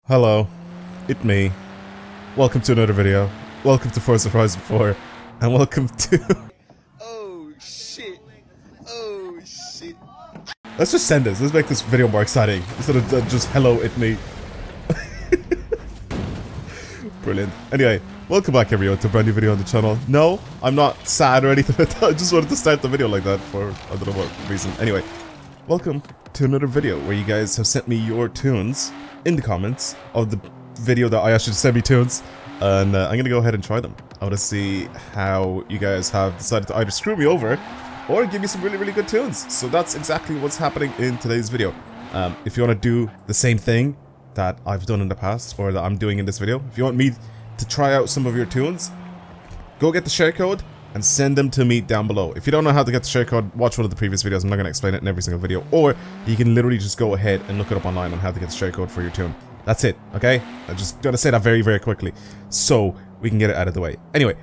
Hello, it's me. Welcome to another video. Welcome to Forza Horizon 4, and welcome to... Oh shit! Oh shit! Let's just send this. Let's make this video more exciting instead of just hello, it's me. Brilliant. Anyway, welcome back everyone to a brand new video on the channel. No, I'm not sad or anything like that. I just wanted to start the video like that for I don't know what reason. Anyway, welcome to another video where you guys have sent me your tunes in the comments of the video that I asked you to send me tunes, and I'm gonna go ahead and try them. I want to see how you guys have decided to either screw me over or give me some really good tunes. So that's exactly what's happening in today's video. If you want to do the same thing that I've done in the past, or that I'm doing in this video, if you want me to try out some of your tunes, go get the share code and send them to me down below. If you don't know how to get the share code, watch one of the previous videos. I'm not going to explain it in every single video. Or you can literally just go ahead and look it up online on how to get the share code for your tune. That's it, okay? I just gotta say that very quickly so we can get it out of the way. Anyway,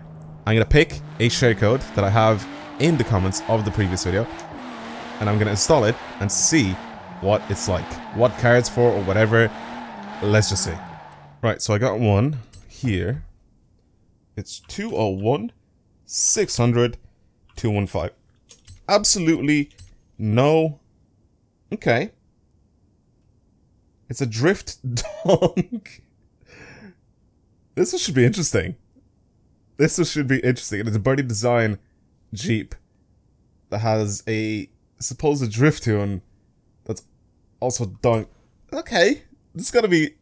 I'm gonna pick a share code that I have in the comments of the previous video, and I'm gonna install it and see what it's like. What cards for or whatever. Let's just see. Right, so I got one here. It's 201 600 215. Absolutely no. Okay. It's a drift donk. This should be interesting. This should be interesting. It's a birdie design Jeep that has a supposed drift tune that's also donk. Okay, this is gonna be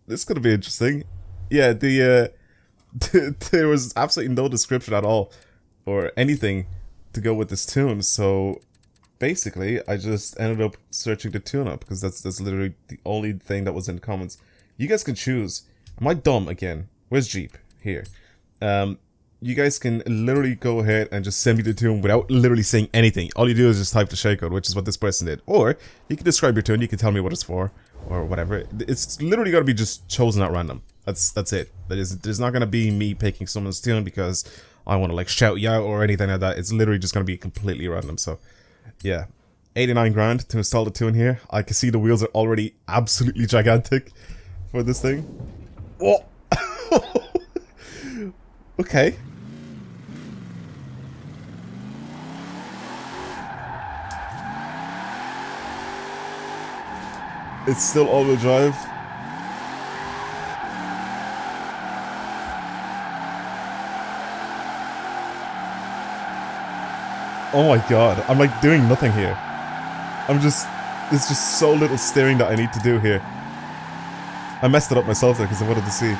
interesting. Yeah, there was absolutely no description at all or anything to go with this tune, so basically I just ended up searching the tune up because that's literally the only thing that was in the comments. You guys can choose. Am I dumb again? Where's Jeep? Here. You guys can literally go ahead and just send me the tune without literally saying anything. All you do is just type the share code, which is what this person did. Or you can describe your tune, you can tell me what it's for or whatever. It's literally gotta be just chosen at random. That's it. There's not gonna be me picking someone's tune because I want to like shout you out or anything like that. It's literally just gonna be completely random. So yeah, 89 grand to install the tune here. I can see the wheels are already absolutely gigantic for this thing. Oh, okay. It's still all-wheel drive. Oh my god, I'm like doing nothing here. There's just so little steering that I need to do here. I messed it up myself there because I wanted to see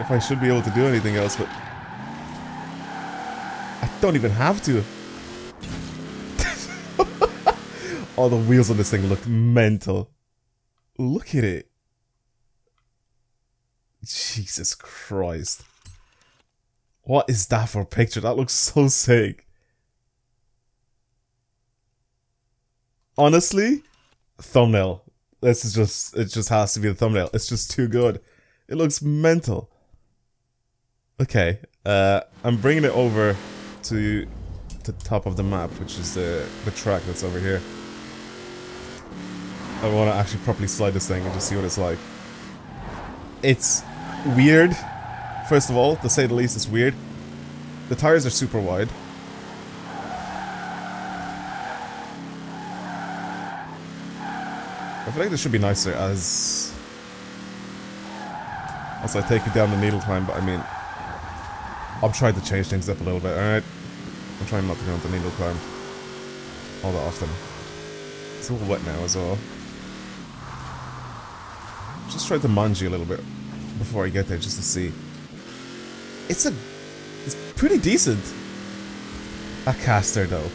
if I should be able to do anything else, but I don't even have to. Oh, the wheels on this thing look mental. Look at it. Jesus Christ. What is that for a picture? That looks so sick. Honestly, thumbnail. This is just, it just has to be the thumbnail. It's just too good. It looks mental. Okay, I'm bringing it over to the top of the map, which is the track that's over here. I want to actually properly slide this thing and just see what it's like. It's weird. First of all, to say the least, it's weird. The tires are super wide. I feel like this should be nicer as I take it down the needle climb, but I mean, I'm trying to change things up a little bit, alright? I'm trying not to go on the needle climb all that often. It's a little wet now as well. Just try to mangy a little bit before I get there just to see. It's pretty decent. A caster though.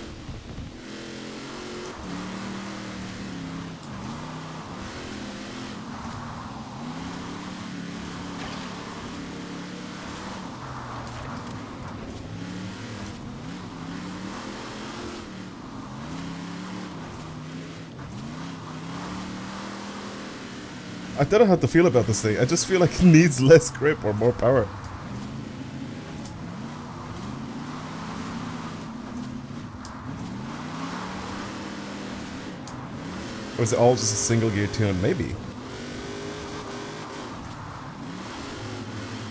I don't know how to feel about this thing. I just feel like it needs less grip or more power. Or is it all just a single gear tune? Maybe.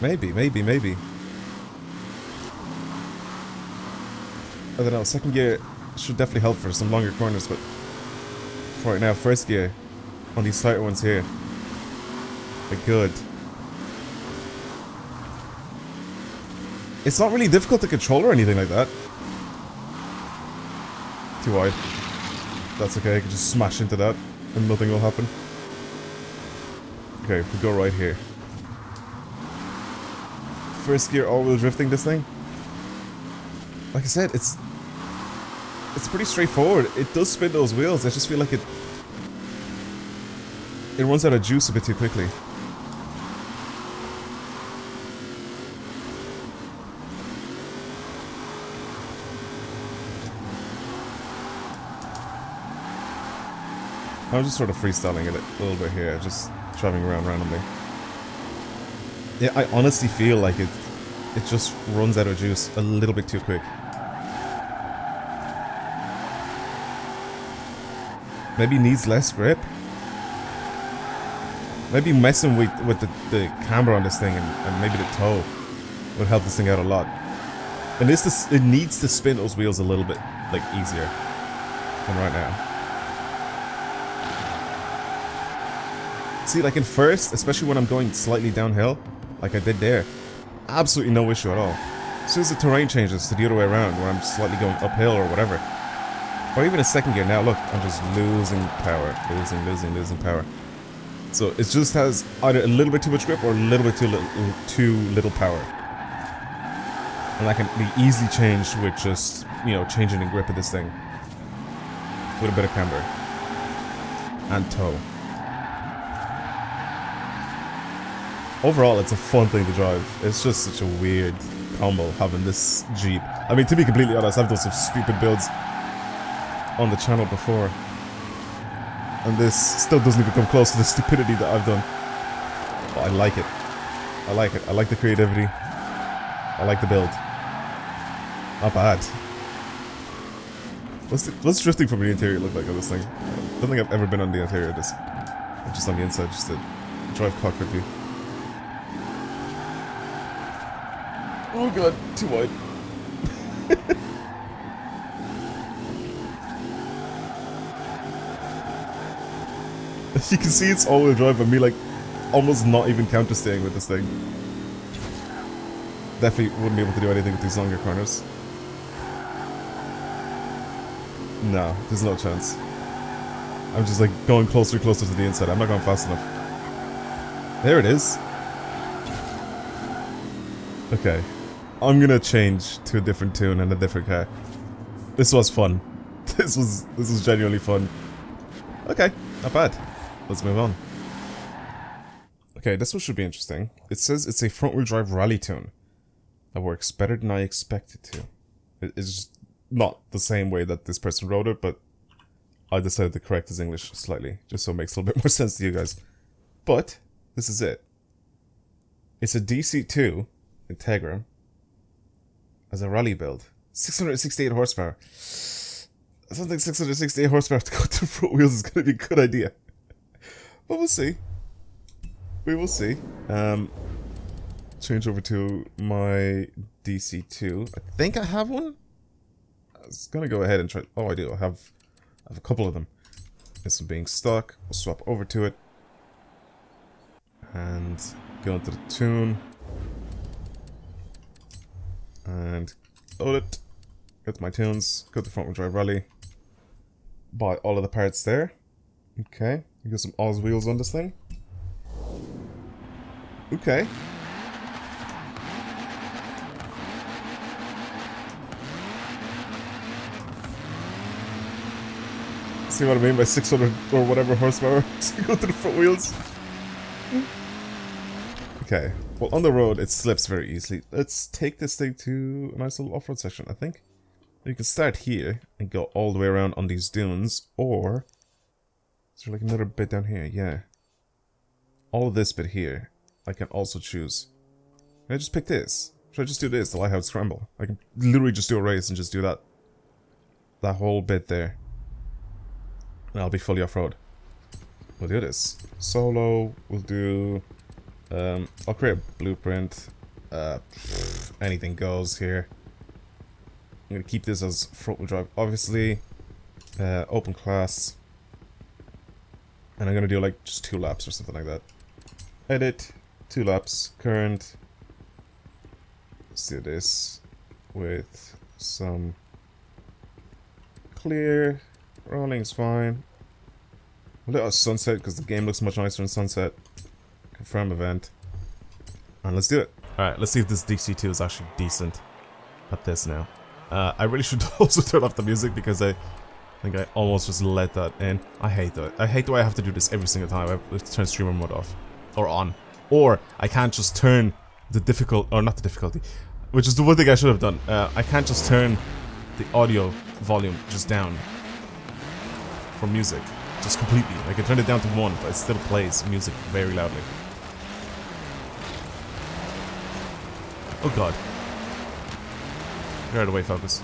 Maybe. I don't know, second gear should definitely help for some longer corners, but for right now, first gear on these tighter ones here are good. It's not really difficult to control or anything like that. Too wide. That's okay, I can just smash into that and nothing will happen. Okay, we go right here. First gear all-wheel drifting this thing. Like I said, it's pretty straightforward. It does spin those wheels. I just feel like it runs out of juice a bit too quickly. I'm just sort of freestyling it a little bit here, just driving around randomly. Yeah, I honestly feel like it just runs out of juice a little bit too quick. Maybe needs less grip. Maybe messing with the camber on this thing and maybe the toe would help this thing out a lot. And it needs to spin those wheels a little bit like easier than right now. See, like in first, especially when I'm going slightly downhill, like I did there, absolutely no issue at all. As soon as the terrain changes to the other way around, where I'm slightly going uphill or whatever, or even a second gear, now look, I'm just losing power, losing power. So it just has either a little bit too much grip or a little bit too little power. And that can be easily changed with just, you know, changing the grip of this thing. With a bit of camber. And toe. Overall, it's a fun thing to drive. It's just such a weird combo having this Jeep. I mean, to be completely honest, I've done some stupid builds on the channel before. And this still doesn't even come close to the stupidity that I've done. But I like it. I like it. I like the creativity. I like the build. Not bad. What's drifting from the interior look like on this thing? I don't think I've ever been on the interior of this. I'm just on the inside, just to drive cockpit view. Oh god, too wide. You can see it's all-wheel drive, but me like almost not even counter-steering with this thing. Definitely wouldn't be able to do anything with these longer corners. No, there's no chance. I'm just like going closer and closer to the inside. I'm not going fast enough. There it is. Okay. I'm gonna change to a different tune and a different car. This was fun. This was genuinely fun. Okay, not bad. Let's move on. Okay, this one should be interesting. It says it's a front-wheel drive rally tune that works better than I expected to. It's not the same way that this person wrote it, but I decided to correct his English slightly, just so it makes a little bit more sense to you guys. But this is it. It's a DC2 Integra as a rally build. 668 horsepower. I don't think 668 horsepower to go to front wheels is going to be a good idea. But we'll see. We will see. Change over to my DC2. I think I have one. I was going to go ahead and try. Oh, I do. I have a couple of them. This one being stock. We'll swap over to it. And go into the tune. And load it. Go to my tunes. Go to front wheel drive rally. Buy all of the parts there. Okay. You got some Oz wheels on this thing. Okay. See what I mean by 600 or whatever horsepower to go to the front wheels? Okay. Well, on the road, it slips very easily. Let's take this thing to a nice little off-road section, I think. You can start here and go all the way around on these dunes, or... is there like another bit down here? Yeah. All of this bit here, I can also choose. Can I just pick this? Should I just do this, the Lighthouse Scramble? I can literally just do a race and just do that. That whole bit there. And I'll be fully off-road. We'll do this. Solo, we'll do... I'll create a blueprint. Anything goes here. I'm gonna keep this as front wheel drive, obviously. Open class. And I'm gonna do like just 2 laps or something like that. Edit, 2 laps, current. Let's do this with some clear. Rolling's fine. A little sunset because the game looks much nicer in sunset. Confirm event. And let's do it. Alright, let's see if this DC2 is actually decent at this now. I really should also turn off the music because I think I almost just let that in. I hate that. I hate the way I have to do this every single time. I have to turn streamer mode off. Or on. Or I can't just turn the or not the difficulty. Which is the one thing I should have done. I can't just turn the audio volume just down. For music. Just completely. I can turn it down to 1, but it still plays music very loudly. Oh god. Get out of the way, focus.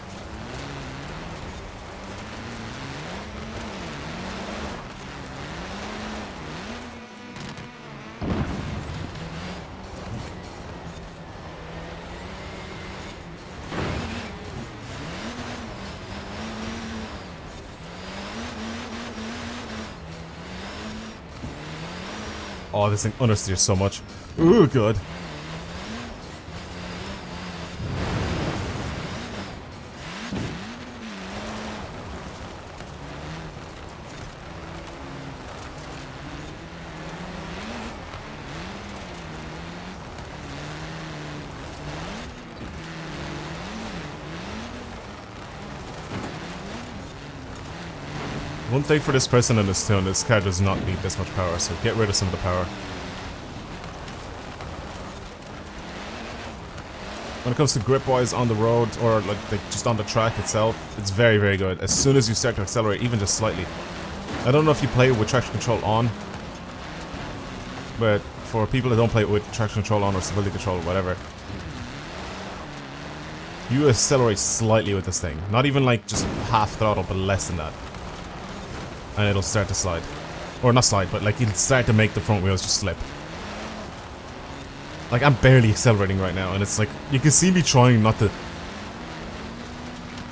Oh, this thing understeers so much. Ooh, good. One thing for this person in this tune, this car does not need this much power, so get rid of some of the power. When it comes to grip-wise on the road, or like just on the track itself, it's very, very good. As soon as you start to accelerate, even just slightly. I don't know if you play it with traction control on, but for people that don't play it with traction control on or stability control or whatever, you accelerate slightly with this thing. Not even like just half throttle, but less than that. And it'll start to slide. Or not slide, but like it'll start to make the front wheels just slip. Like I'm barely accelerating right now, and it's like, you can see me trying not to.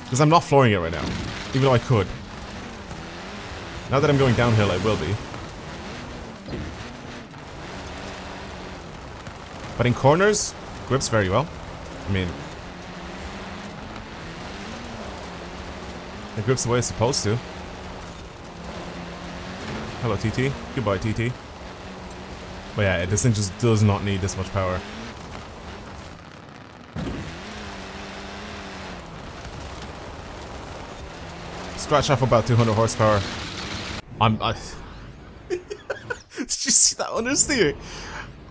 Because I'm not flooring it right now, even though I could. Now that I'm going downhill, I will be. But in corners, grips very well. I mean, it grips the way it's supposed to. Hello, TT. Goodbye, TT. But yeah, this thing just does not need this much power. Scratch off about 200 horsepower. Did you see that understeer?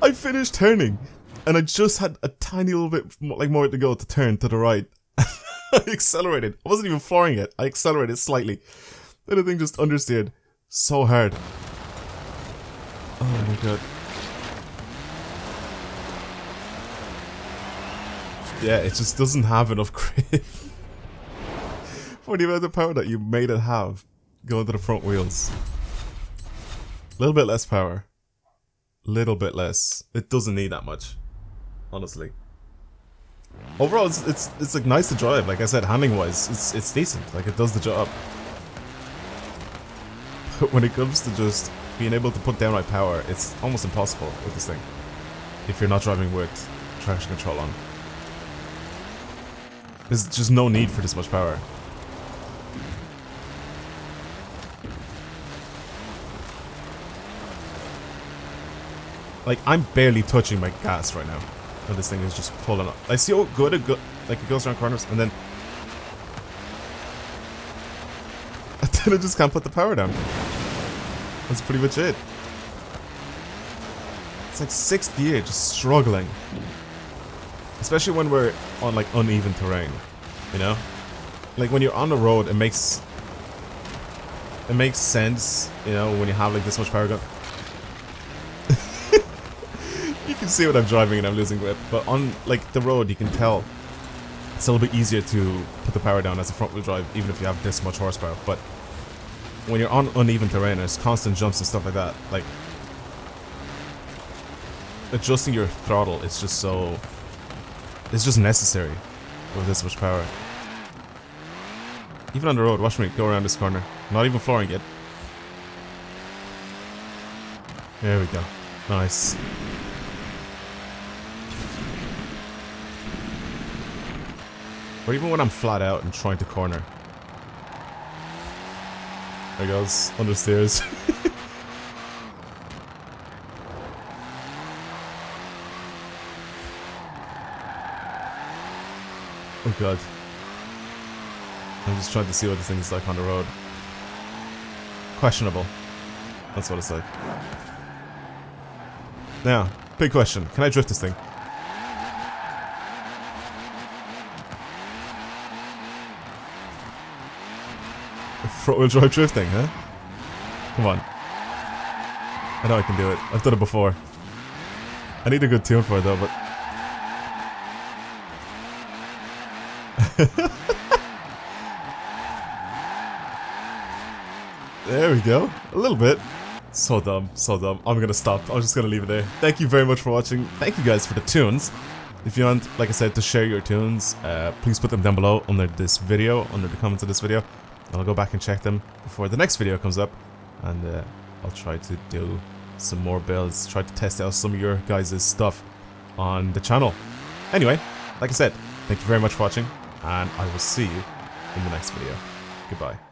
I finished turning, and I just had a tiny little bit like more to go to turn to the right. I accelerated. I wasn't even flooring it. I accelerated slightly. And the thing just understeered so hard. Oh my god. Yeah, it just doesn't have enough grip for the amount of power that you made it have going to the front wheels. A little bit less power. Little bit less. It doesn't need that much, honestly. Overall, it's like nice to drive. Like I said, handling wise, it's decent. Like it does the job. But when it comes to just being able to put downright power, it's almost impossible with this thing if you're not driving with traction control on. There's just no need for this much power. Like, I'm barely touching my gas right now. And this thing is just pulling up. I see how good it like it goes around corners, and then I just can't put the power down. That's pretty much it. It's like 6th gear, just struggling. Especially when we're on like uneven terrain, you know? Like when you're on the road, it makes sense, you know, when you have like this much power going. You can see what I'm driving and I'm losing grip, but on like the road you can tell it's a little bit easier to put the power down as a front wheel drive, even if you have this much horsepower. But when you're on uneven terrain, there's constant jumps and stuff like that, like adjusting your throttle is just so... It's just necessary with this much power. Even on the road, watch me go around this corner. Not even flooring it. There we go. Nice. Or even when I'm flat out and trying to corner. There goes, understeers. Oh god. I'm just trying to see what this thing is like on the road. Questionable. That's what it's like. Now, big question. Can I drift this thing? Front wheel drive drifting, huh? Come on. I know I can do it. I've done it before. I need a good tune for it though, but... There we go. A little bit. So dumb, so dumb. I'm gonna stop. I'm just gonna leave it there. Thank you very much for watching. Thank you guys for the tunes. If you want, like I said, to share your tunes, please put them down below under this video, under the comments of this video. And I'll go back and check them before the next video comes up. And I'll try to do some more builds, try to test out some of your guys' stuff on the channel. Anyway, like I said, thank you very much for watching, and I will see you in the next video. Goodbye.